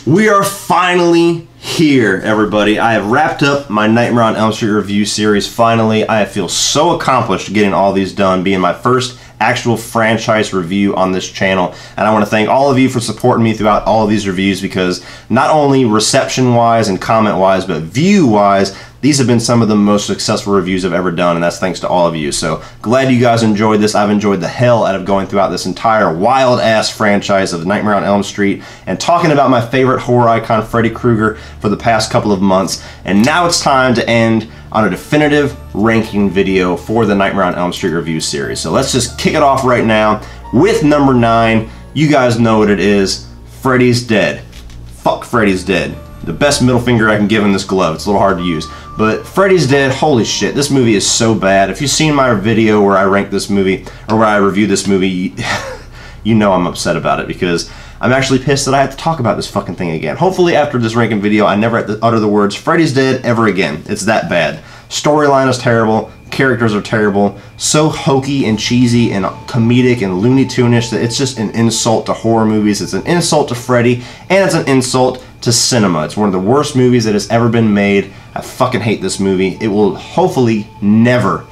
We are finally here, everybody. I have wrapped up my Nightmare on Elm Street review series. Finally, I feel so accomplished getting all these done, being my first actual franchise review on this channel. And I want to thank all of you for supporting me throughout all of these reviews, because not only reception-wise and comment-wise, but view-wise, these have been some of the most successful reviews I've ever done, and that's thanks to all of you. So glad you guys enjoyed this. I've enjoyed the hell out of going throughout this entire wild-ass franchise of Nightmare on Elm Street and talking about my favorite horror icon, Freddy Krueger, for the past couple of months. And now it's time to end on a definitive ranking video for the Nightmare on Elm Street review series. So let's just kick it off right now with number 9. You guys know what it is. Freddy's Dead. Fuck Freddy's Dead. The best middle finger I can give in this glove. It's a little hard to use. But Freddy's Dead, holy shit, this movie is so bad. If you've seen my video where I rank this movie, or where I review this movie, you know I'm upset about it, because I'm actually pissed that I have to talk about this fucking thing again. Hopefully after this ranking video, I never have to utter the words Freddy's Dead ever again. It's that bad. Storyline is terrible. Characters are terrible. So hokey and cheesy and comedic and Looney Tune-ish that it's just an insult to horror movies. It's an insult to Freddy, and it's an insult to cinema. It's one of the worst movies that has ever been made. I fucking hate this movie. It will hopefully never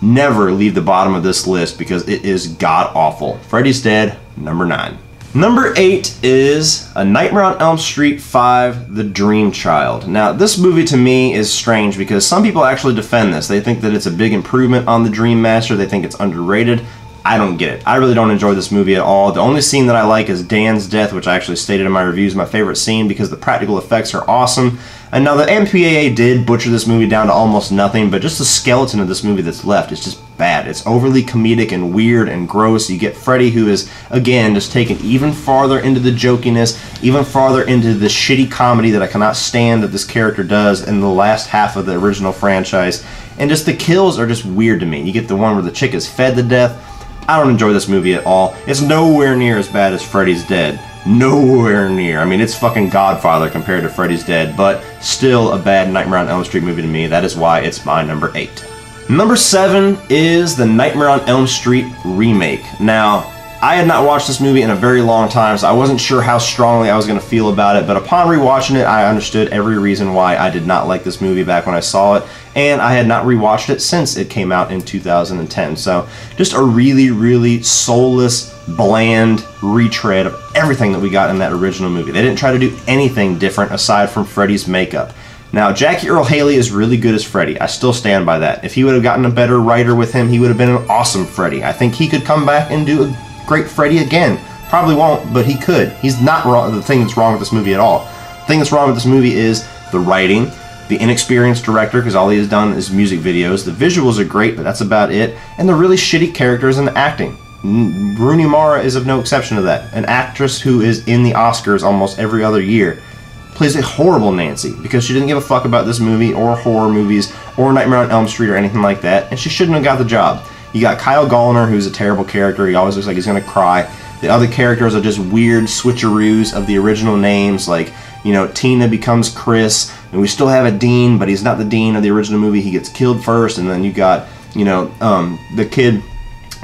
leave the bottom of this list, because it is god-awful. Freddy's Dead, number 9. Number 8 is A Nightmare on Elm Street 5, The Dream Child. Now, this movie to me is strange, because some people actually defend this. They think that it's a big improvement on The Dream Master. They think it's underrated. I don't get it. I really don't enjoy this movie at all. The only scene that I like is Dan's death, which I actually stated in my reviews my favorite scene, because the practical effects are awesome. And now the MPAA did butcher this movie down to almost nothing, but just the skeleton of this movie that's left is just bad. It's overly comedic and weird and gross. You get Freddy, who is, again, just taken even farther into the jokiness, even farther into the shitty comedy that I cannot stand that this character does in the last half of the original franchise. And just the kills are just weird to me. You get the one where the chick is fed to death. I don't enjoy this movie at all. It's nowhere near as bad as Freddy's Dead. Nowhere near. I mean, it's fucking Godfather compared to Freddy's Dead, but still a bad Nightmare on Elm Street movie to me. That is why it's my number 8. Number 7 is the Nightmare on Elm Street remake. Now, I had not watched this movie in a very long time, so I wasn't sure how strongly I was going to feel about it, but upon rewatching it, I understood every reason why I did not like this movie back when I saw it, and I had not rewatched it since it came out in 2010. So, just a really, really soulless, bland retread of everything that we got in that original movie. They didn't try to do anything different aside from Freddy's makeup. Now, Jackie Earle Haley is really good as Freddy. I still stand by that. If he would have gotten a better writer with him, he would have been an awesome Freddy. I think he could come back and do a great Freddy again. Probably won't, but he could. He's not wrong. The thing that's wrong with this movie at all. The thing that's wrong with this movie is the writing, the inexperienced director, because all he has done is music videos. The visuals are great, but that's about it. And the really shitty characters and the acting. Rooney Mara is of no exception to that. An actress who is in the Oscars almost every other year plays a horrible Nancy, because she didn't give a fuck about this movie or horror movies or Nightmare on Elm Street or anything like that, and she shouldn't have got the job. You got Kyle Gallner, who's a terrible character. He always looks like he's going to cry. The other characters are just weird switcheroos of the original names, like, you know, Tina becomes Chris, and we still have a Dean, but he's not the Dean of the original movie. He gets killed first, and then you got, you know, the kid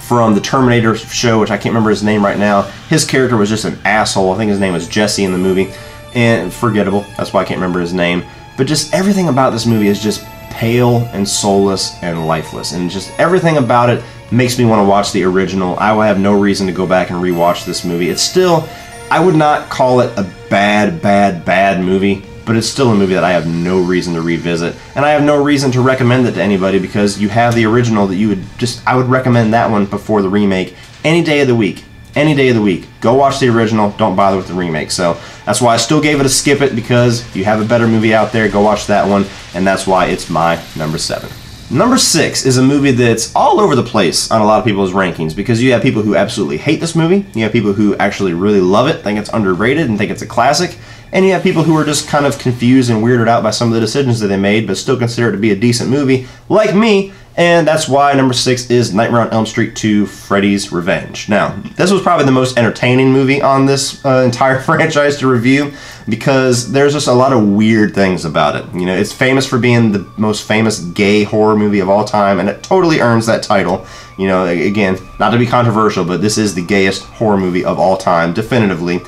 from the Terminator show, which I can't remember his name right now. His character was just an asshole. I think his name was Jesse in the movie, and forgettable. That's why I can't remember his name. But just everything about this movie is just pale and soulless and lifeless, and just everything about it makes me want to watch the original. I will have no reason to go back and rewatch this movie. It's still, I would not call it a bad movie, but it's still a movie that I have no reason to revisit, and I have no reason to recommend it to anybody, because you have the original that you would just, I would recommend that one before the remake any day of the week. Any day of the week. Go watch the original, don't bother with the remake. So that's why I still gave it a skip it, because you have a better movie out there, go watch that one, and that's why it's my number 7. Number 6 is a movie that's all over the place on a lot of people's rankings, because you have people who absolutely hate this movie, you have people who actually really love it, think it's underrated, and think it's a classic, and you have people who are just kind of confused and weirded out by some of the decisions that they made, but still consider it to be a decent movie, like me. And that's why number 6 is Nightmare on Elm Street 2, Freddy's Revenge. Now, this was probably the most entertaining movie on this entire franchise to review, because there's just a lot of weird things about it. You know, it's famous for being the most famous gay horror movie of all time, and it totally earns that title. You know, again, not to be controversial, but this is the gayest horror movie of all time, definitively.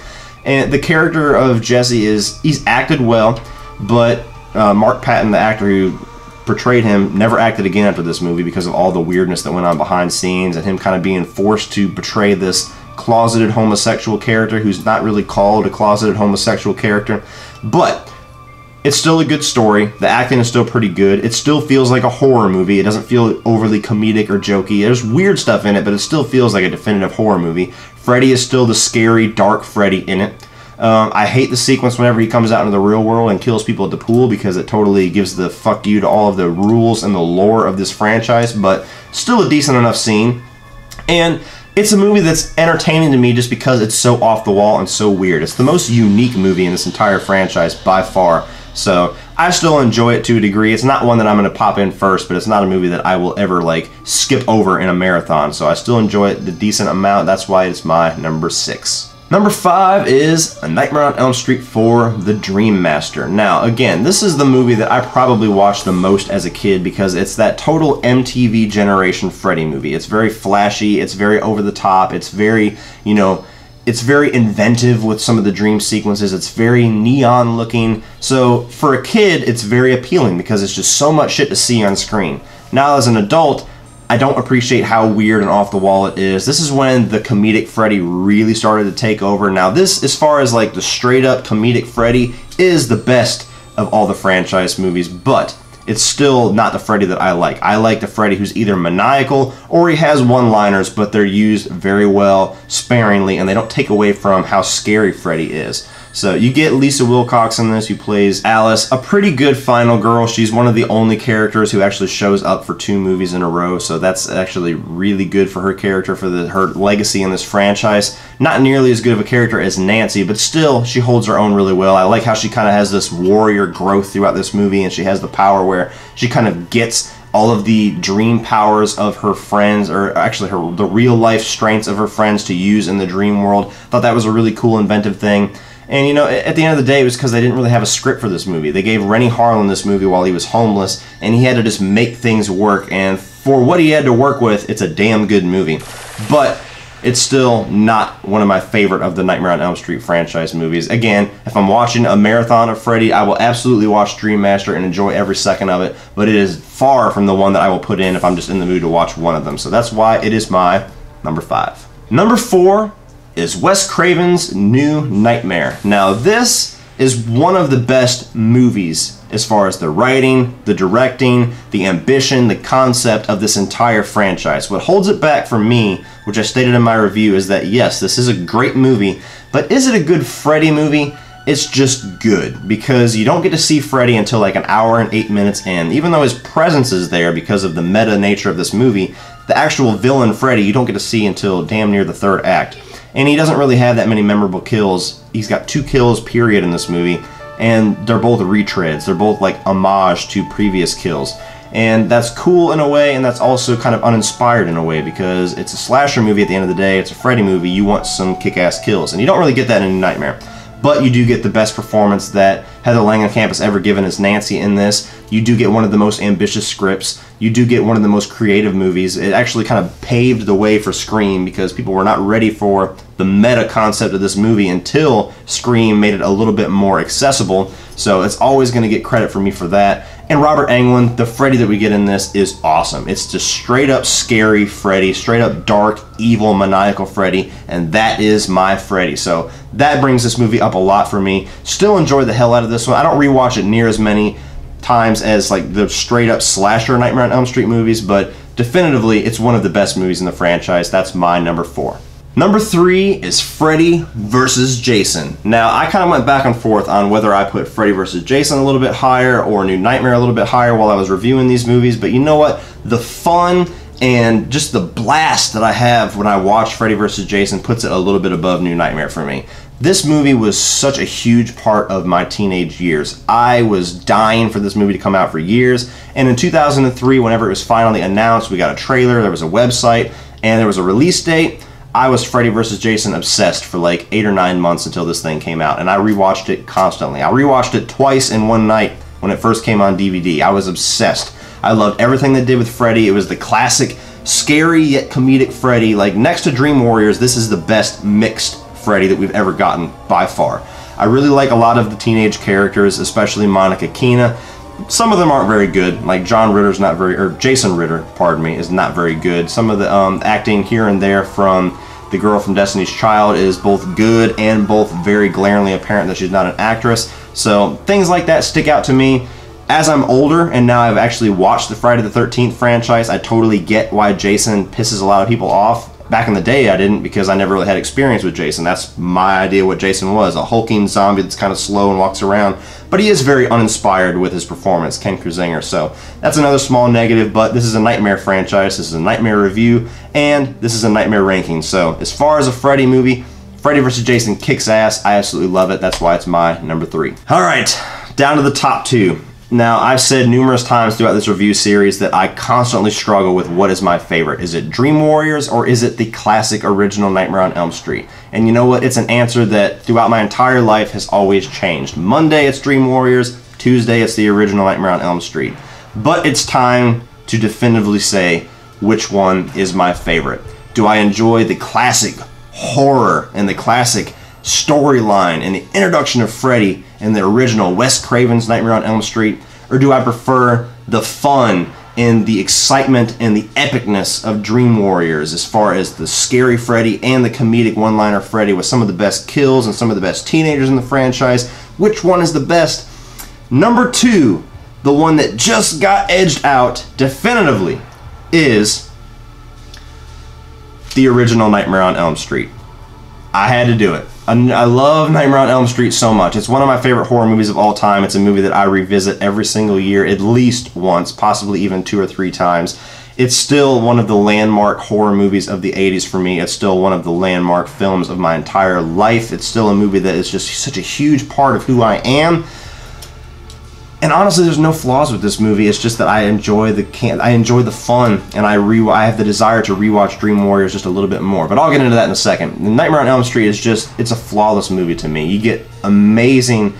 And the character of Jesse he's acted well, but Mark Patton, the actor who portrayed him, never acted again after this movie because of all the weirdness that went on behind scenes and him kind of being forced to portray this closeted homosexual character who's not really called a closeted homosexual character. But it's still a good story. The acting is still pretty good. It still feels like a horror movie. It doesn't feel overly comedic or jokey. There's weird stuff in it, but it still feels like a definitive horror movie. Freddy is still the scary, dark Freddy in it. I hate the sequence whenever he comes out into the real world and kills people at the pool because it totally gives the fuck you to all of the rules and the lore of this franchise, but still a decent enough scene. And it's a movie that's entertaining to me just because it's so off the wall and so weird. It's the most unique movie in this entire franchise by far. So I still enjoy it to a degree. It's not one that I'm going to pop in first, but it's not a movie that I will ever like skip over in a marathon. So I still enjoy it the decent amount. That's why it's my number 6. Number 5 is A Nightmare on Elm Street 4: The Dream Master. Now, again, this is the movie that I probably watched the most as a kid because it's that total MTV generation Freddy movie. It's very flashy, it's very over the top, it's very, it's very inventive with some of the dream sequences. It's very neon looking. So for a kid, it's very appealing because it's just so much shit to see on screen. Now as an adult, I don't appreciate how weird and off the wall it is. This is when the comedic Freddy really started to take over. Now this, as far as like the straight up comedic Freddy, is the best of all the franchise movies, but it's still not the Freddy that I like. I like the Freddy who's either maniacal or he has one-liners, but they're used very well, sparingly, and they don't take away from how scary Freddy is. So you get Lisa Wilcox in this, who plays Alice, a pretty good final girl. She's one of the only characters who actually shows up for 2 movies in a row, so that's actually really good for her character, for her legacy in this franchise. Not nearly as good of a character as Nancy, but still, she holds her own really well. I like how she kind of has this warrior growth throughout this movie, and she has the power where she kind of gets all of the dream powers of her friends, or actually the real life strengths of her friends to use in the dream world. Thought that was a really cool, inventive thing. And at the end of the day, it was because they didn't really have a script for this movie. They gave Renny Harlin this movie while he was homeless, and he had to just make things work. And for what he had to work with, it's a damn good movie. But it's still not one of my favorite of the Nightmare on Elm Street franchise movies. Again, if I'm watching a marathon of Freddy, I will absolutely watch Dream Master and enjoy every second of it. But it is far from the one that I will put in if I'm just in the mood to watch one of them. So that's why it is my number 5. Number 4 is Wes Craven's New Nightmare. Now this is one of the best movies as far as the writing, the directing, the ambition, the concept of this entire franchise. What holds it back for me, which I stated in my review, is that yes, this is a great movie, but is it a good Freddy movie? It's just good, because you don't get to see Freddy until like an hour and 8 minutes in. Even though his presence is there because of the meta nature of this movie, the actual villain Freddy you don't get to see until damn near the 3rd act. And he doesn't really have that many memorable kills. He's got 2 kills period in this movie, and they're both retreads. They're both like homage to previous kills. And that's cool in a way, and that's also kind of uninspired in a way, because it's a slasher movie at the end of the day. It's a Freddy movie. You want some kick-ass kills, and you don't really get that in New Nightmare. But you do get the best performance that Heather Langenkamp has ever given as Nancy in this. You do get one of the most ambitious scripts. You do get one of the most creative movies. It actually kind of paved the way for Scream, because people were not ready for the meta concept of this movie until Scream made it a little bit more accessible. So it's always going to get credit for me for that. And Robert Englund, the Freddy that we get in this, is awesome. It's just straight up scary Freddy, straight up dark, evil, maniacal Freddy, and that is my Freddy. So that brings this movie up a lot for me. Still enjoy the hell out of this one. I don't rewatch it near as many times as like the straight up slasher Nightmare on Elm Street movies, but definitively it's one of the best movies in the franchise. That's my number 4. Number 3 is Freddy vs. Jason. Now, I kind of went back and forth on whether I put Freddy vs. Jason a little bit higher or New Nightmare a little bit higher while I was reviewing these movies, but you know what? The fun and just the blast that I have when I watch Freddy vs. Jason puts it a little bit above New Nightmare for me. This movie was such a huge part of my teenage years. I was dying for this movie to come out for years, and in 2003, whenever it was finally announced, we got a trailer, there was a website, and there was a release date. I was Freddy vs. Jason obsessed for like 8 or 9 months until this thing came out, and I rewatched it constantly. I rewatched it twice in one night when it first came on DVD. I was obsessed. I loved everything they did with Freddy. It was the classic, scary yet comedic Freddy. Like, next to Dream Warriors, this is the best mixed Freddy that we've ever gotten by far. I really like a lot of the teenage characters, especially Monica Keena. Some of them aren't very good, like Jason Ritter, pardon me, is not very good. Some of the acting here and there from the girl from Destiny's Child is both good and both very glaringly apparent that she's not an actress. So things like that stick out to me. As I'm older and now I've actually watched the Friday the 13th franchise, I totally get why Jason pisses a lot of people off. Back in the day I didn't, because I never really had experience with Jason. That's my idea what Jason was, a hulking zombie that's kind of slow and walks around. But he is very uninspired with his performance, Ken Kruzinger. So that's another small negative, but this is a Nightmare franchise, this is a Nightmare review, and this is a Nightmare ranking. So as far as a Freddy movie, Freddy vs. Jason kicks ass. I absolutely love it. That's why it's my number 3. All right, down to the top 2. Now, I've said numerous times throughout this review series that I constantly struggle with what is my favorite. Is it Dream Warriors or is it the classic original Nightmare on Elm Street? And you know what? It's an answer that throughout my entire life has always changed. Monday, it's Dream Warriors. Tuesday, it's the original Nightmare on Elm Street. But it's time to definitively say which one is my favorite. Do I enjoy the classic horror and the classic storyline and the introduction of Freddy in the original Wes Craven's Nightmare on Elm Street, or do I prefer the fun and the excitement and the epicness of Dream Warriors as far as the scary Freddy and the comedic one-liner Freddy with some of the best kills and some of the best teenagers in the franchise? Which one is the best? Number 2, the one that just got edged out definitively, is the original Nightmare on Elm Street. I had to do it. I love Nightmare on Elm Street so much. It's one of my favorite horror movies of all time. It's a movie that I revisit every single year, at least once, possibly even 2 or 3 times. It's still one of the landmark horror movies of the 80s for me. It's still one of the landmark films of my entire life. It's still a movie that is just such a huge part of who I am. And honestly, there's no flaws with this movie. It's just that I enjoy the fun, and I have the desire to rewatch Dream Warriors just a little bit more. But I'll get into that in a second. Nightmare on Elm Street is it's a flawless movie to me. You get amazing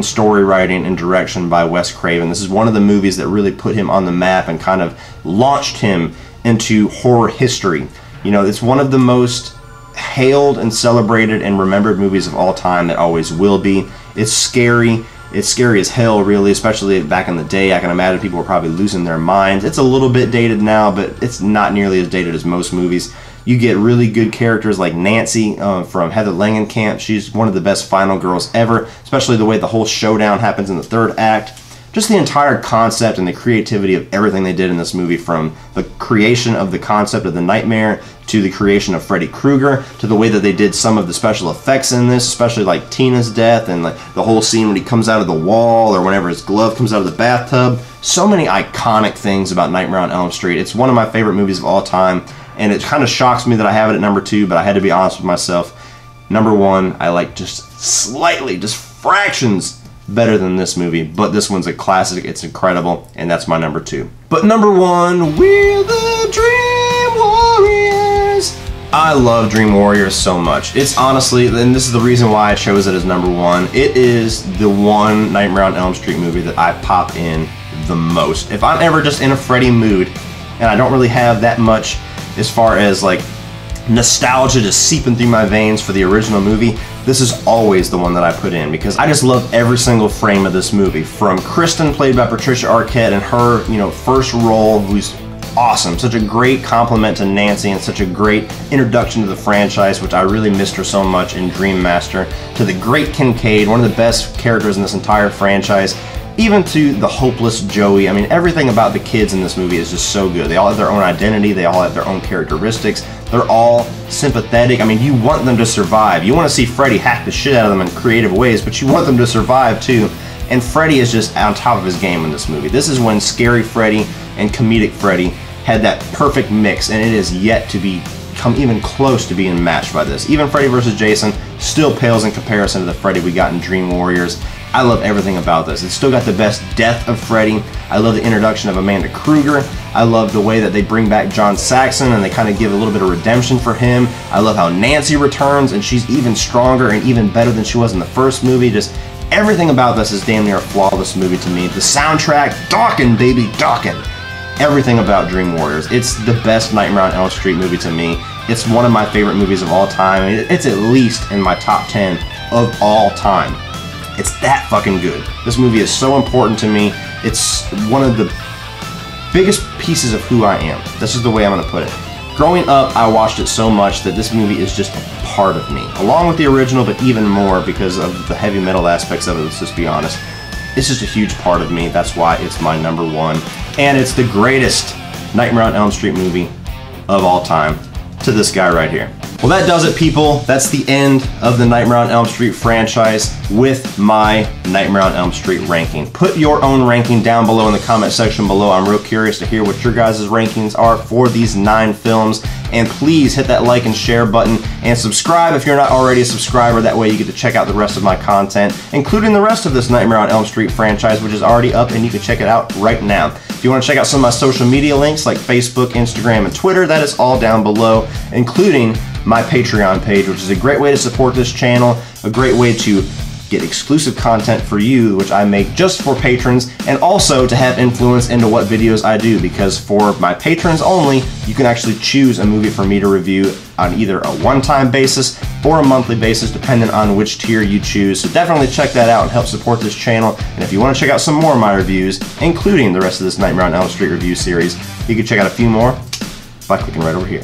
story writing and direction by Wes Craven. This is one of the movies that really put him on the map and kind of launched him into horror history. You know, it's one of the most hailed and celebrated and remembered movies of all time that always will be. It's scary. It's scary as hell, really, especially back in the day. I can imagine people were probably losing their minds. It's a little bit dated now, but it's not nearly as dated as most movies. You get really good characters like Nancy from Heather Langenkamp. She's one of the best final girls ever, especially the way the whole showdown happens in the 3rd act. Just the entire concept and the creativity of everything they did in this movie, from the creation of the concept of the nightmare to the creation of Freddy Krueger to the way that they did some of the special effects in this, especially like Tina's death and like the whole scene when he comes out of the wall or whenever his glove comes out of the bathtub. So many iconic things about Nightmare on Elm Street. It's one of my favorite movies of all time, and it kind of shocks me that I have it at number 2, but I had to be honest with myself. Number 1, I like just slightly, just fractions better than this movie, but this one's a classic. It's incredible, and that's my number 2. But number 1, we're the Dream Warriors. I love Dream Warriors so much. It's honestly, and this is the reason why I chose it as number 1, it is the one Nightmare on Elm Street movie that I pop in the most. If I'm ever just in a Freddy mood, and I don't really have that much as far as like nostalgia just seeping through my veins for the original movie, this is always the one that I put in, because I just love every single frame of this movie. From Kristen, played by Patricia Arquette, and her, first role, who's awesome. Such a great compliment to Nancy and such a great introduction to the franchise, which I really missed her so much in Dream Master. To the great Kincaid, one of the best characters in this entire franchise. Even to the hopeless Joey. I mean, everything about the kids in this movie is just so good. They all have their own identity. They all have their own characteristics. They're all sympathetic. I mean, you want them to survive. You want to see Freddy hack the shit out of them in creative ways, but you want them to survive too. And Freddy is just on top of his game in this movie. This is when scary Freddy and comedic Freddy had that perfect mix, and it is yet to come even close to being matched by this. Even Freddy vs. Jason still pales in comparison to the Freddy we got in Dream Warriors. I love everything about this. It's still got the best death of Freddy. I love the introduction of Amanda Krueger. I love the way that they bring back John Saxon and they kind of give a little bit of redemption for him. I love how Nancy returns and she's even stronger and even better than she was in the first movie. Just everything about this is damn near a flawless movie to me. The soundtrack, Dawkins, baby, Dawkins. Everything about Dream Warriors. It's the best Nightmare on Elm Street movie to me, It's one of my favorite movies of all time. It's at least in my top 10 of all time. It's that fucking good. This movie is so important to me. It's one of the biggest pieces of who I am. This is the way I'm gonna put it. Growing up, I watched it so much that this movie is just a part of me. Along with the original, but even more because of the heavy metal aspects of it, let's just be honest. It's just a huge part of me. That's why it's my number one. And it's the greatest Nightmare on Elm Street movie of all time, to this guy right here. Well, that does it, people. That's the end of the Nightmare on Elm Street franchise with my Nightmare on Elm Street ranking. Put your own ranking down below in the comment section below. I'm real curious to hear what your guys' rankings are for these 9 films. And please hit that like and share button and subscribe if you're not already a subscriber. That way you get to check out the rest of my content, including the rest of this Nightmare on Elm Street franchise, which is already up and you can check it out right now. If you want to check out some of my social media links like Facebook, Instagram, and Twitter, that is all down below, including my Patreon page, which is a great way to support this channel, a great way to get exclusive content for you, which I make just for patrons, and also to have influence into what videos I do, because for my patrons only, you can actually choose a movie for me to review on either a one-time basis or a monthly basis, depending on which tier you choose. So definitely check that out and help support this channel. And if you want to check out some more of my reviews, including the rest of this Nightmare on Elm Street review series, you can check out a few more by clicking right over here.